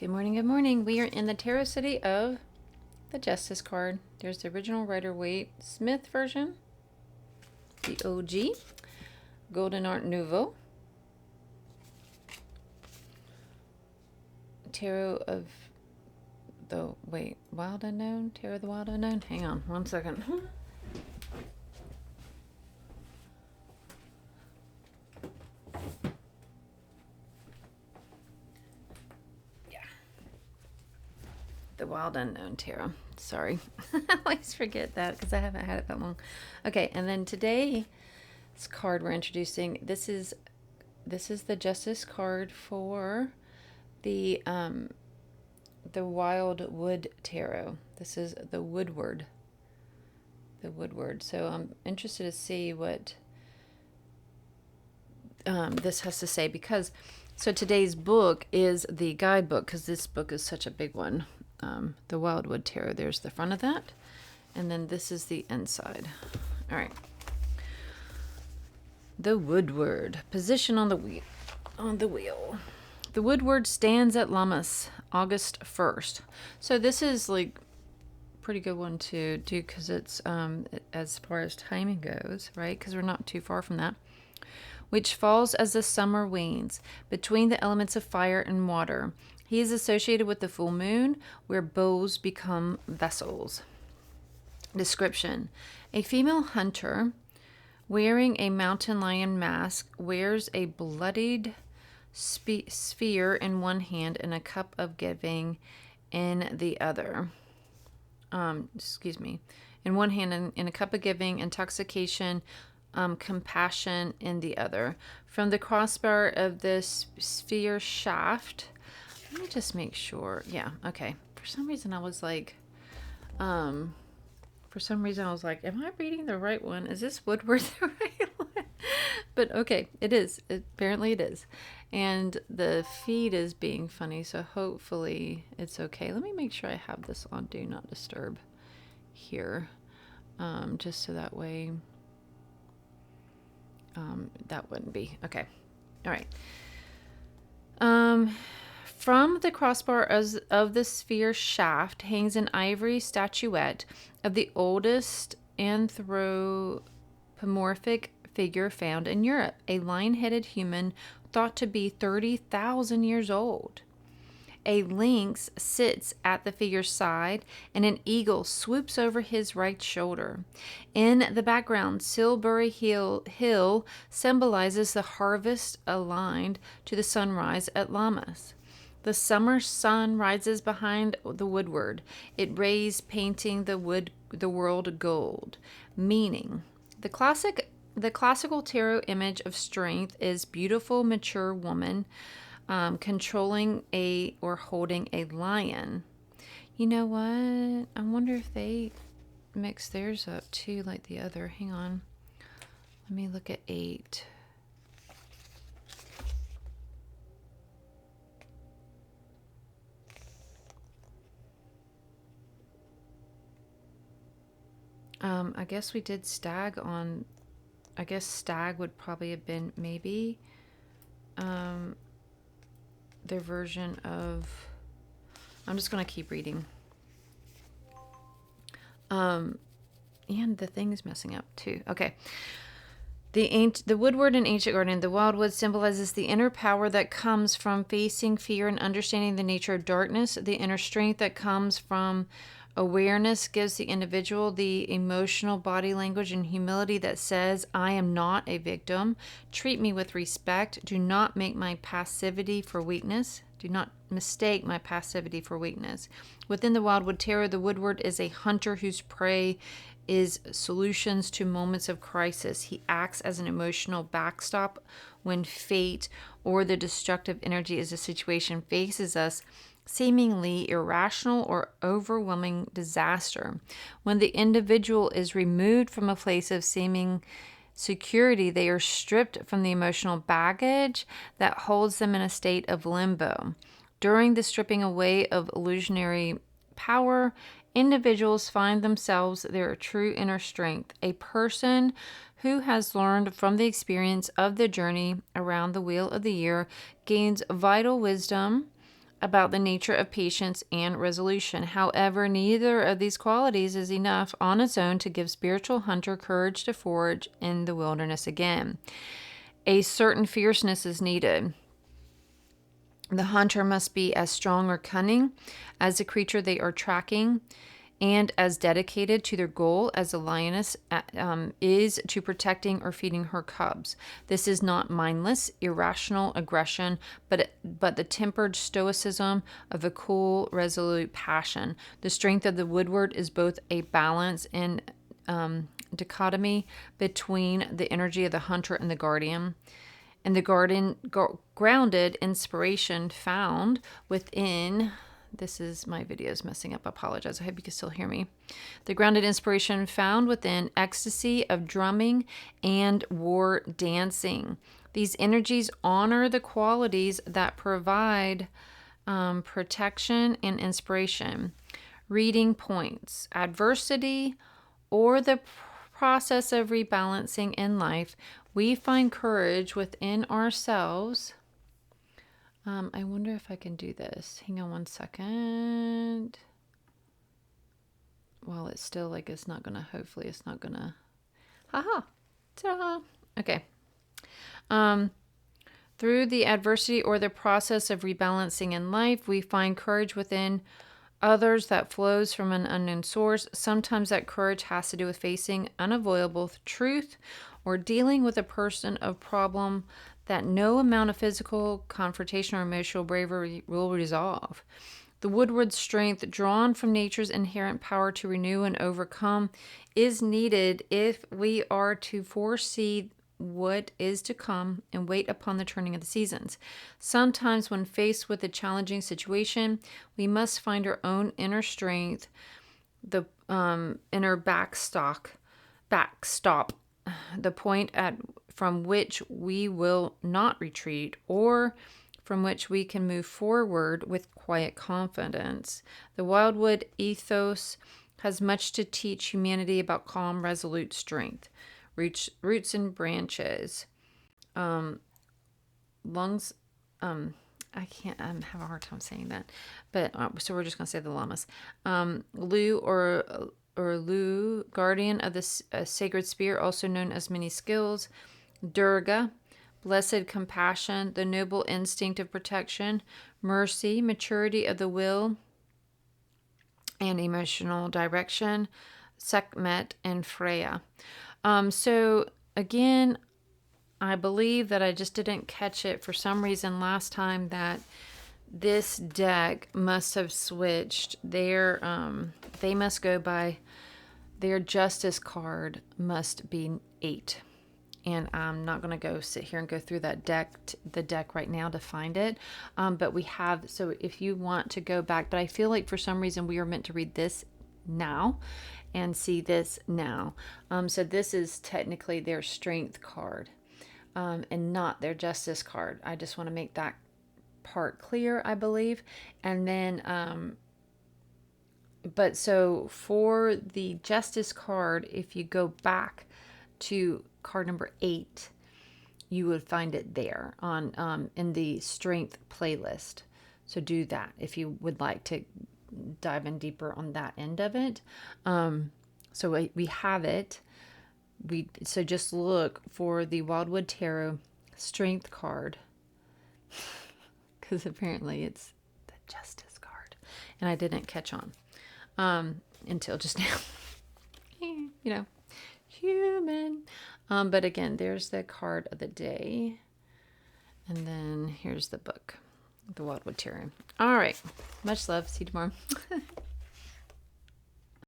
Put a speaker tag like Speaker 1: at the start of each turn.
Speaker 1: Good morning, good morning. We are in the Tarot City of the Justice card. There's the original Rider-Waite Smith version, the OG, Golden Art Nouveau, Tarot of the, Wild Unknown? Tarot of the Wild Unknown? Hang on one second. The Wild Unknown Tarot. Sorry. I always forget that because I haven't had it that long. Okay, and then today's card we're introducing, this is the Justice card for the Wildwood Tarot. This is the Woodward. The Woodward. So I'm interested to see what this has to say, because so today's book is the guidebook, because this book is such a big one. The Wildwood Tarot. There's the front of that, and then this is the inside. All right. The Woodward. Position on the wheel. The Woodward stands at Lammas, August 1st. So this is like pretty good one to do because it's as far as timing goes, right? Because we're not too far from that. Which falls as the summer wanes between the elements of fire and water. He is associated with the full moon, where bows become vessels. Description. A female hunter wearing a mountain lion mask wears a bloodied sphere in one hand and a cup of giving in the other. In one hand and in a cup of giving, intoxication, compassion in the other. From the crossbar of the sphere shaft, let me just make sure. Yeah, okay. For some reason I was like, am I reading the right one? Is this Woodward the right one? But okay, it is. Apparently it is. And the feed is being funny, so hopefully it's okay. Let me make sure I have this on Do Not Disturb here. Just so that way that wouldn't be. Okay. All right. From the crossbar of the sphere shaft hangs an ivory statuette of the oldest anthropomorphic figure found in Europe, a lion-headed human thought to be 30,000 years old. A lynx sits at the figure's side, and an eagle swoops over his right shoulder. In the background, Silbury Hill symbolizes the harvest aligned to the sunrise at Lammas. The summer sun rises behind the Woodward, its rays painting the world gold. Meaning, the classical tarot image of strength is beautiful, mature woman controlling or holding a lion. You know what? I wonder if they mix theirs up too, like the other. Hang on. Let me look at 8. I guess we did stag on. I guess stag would probably have been maybe their version of. I'm just going to keep reading. And the thing is messing up too. Okay. The Woodward in Ancient Garden, the Wildwood symbolizes the inner power that comes from facing fear and understanding the nature of darkness. The inner strength that comes from awareness gives the individual the emotional body language and humility that says, I am not a victim. Treat me with respect. Do not make my passivity for weakness. Do not mistake my passivity for weakness. Within the Wildwood Tarot, the Woodward is a hunter whose prey is solutions to moments of crisis. He acts as an emotional backstop when fate or the destructive energy of the situation faces us, seemingly irrational or overwhelming disaster. When the individual is removed from a place of seeming security, they are stripped from the emotional baggage that holds them in a state of limbo. During the stripping away of illusionary power, individuals find themselves their true inner strength. A person who has learned from the experience of the journey around the wheel of the year gains vital wisdom about the nature of patience and resolution. However, neither of these qualities is enough on its own to give spiritual hunter courage to forage in the wilderness again. A certain fierceness is needed. The hunter must be as strong or cunning as the creature they are tracking, and as dedicated to their goal as the lioness is to protecting or feeding her cubs. This is not mindless, irrational aggression, but the tempered stoicism of a cool, resolute passion. The strength of the woodward is both a balance and dichotomy between the energy of the hunter and the guardian. And the grounded inspiration found within... This is my video's messing up. I apologize. I hope you can still hear me. The grounded inspiration found within ecstasy of drumming and war dancing. These energies honor the qualities that provide protection and inspiration. Reading points. Adversity or the process of rebalancing in life, we find courage within ourselves. I wonder if I can do this. Hang on one second. Well, it's still like it's not gonna, hopefully it's not gonna. Haha. Ta-da. Okay. Through the adversity or the process of rebalancing in life, we find courage within others that flows from an unknown source. Sometimes that courage has to do with facing unavoidable truth or dealing with a person of problem that no amount of physical confrontation or emotional bravery will resolve. The woodward's strength, drawn from nature's inherent power to renew and overcome, is needed if we are to foresee what is to come and wait upon the turning of the seasons. Sometimes when faced with a challenging situation, we must find our own inner strength, the inner backstop, the point from which we will not retreat, or from which we can move forward with quiet confidence. The Wildwood ethos has much to teach humanity about calm, resolute strength. Roots and branches. Lungs. I can't. I have a hard time saying that. But so we're just gonna say the llamas. Lu or Lu, guardian of the sacred spear, also known as many skills. Durga, blessed compassion, the noble instinct of protection. Mercy, maturity of the will and emotional direction. Sekhmet and Freya. So again, I believe that I just didn't catch it for some reason last time that this deck must have switched. They must go by, their justice card must be 8. And I'm not going to go sit here and go through that the deck right now to find it. But we have, so if you want to go back, but I feel like for some reason we are meant to read this now and see this now. So this is technically their strength card, and not their justice card. I just want to make that part clear, I believe. And then, but so for the justice card, if you go back to card number 8, you would find it there on in the strength playlist. So do that if you would like to dive in deeper on that end of it. So we have it. So just look for the Wildwood Tarot strength card, because apparently it's the justice card, and I didn't catch on until just now. Human. But again, there's the card of the day, and then here's the book, the Wildwood Tarot. All right, much love. See you tomorrow.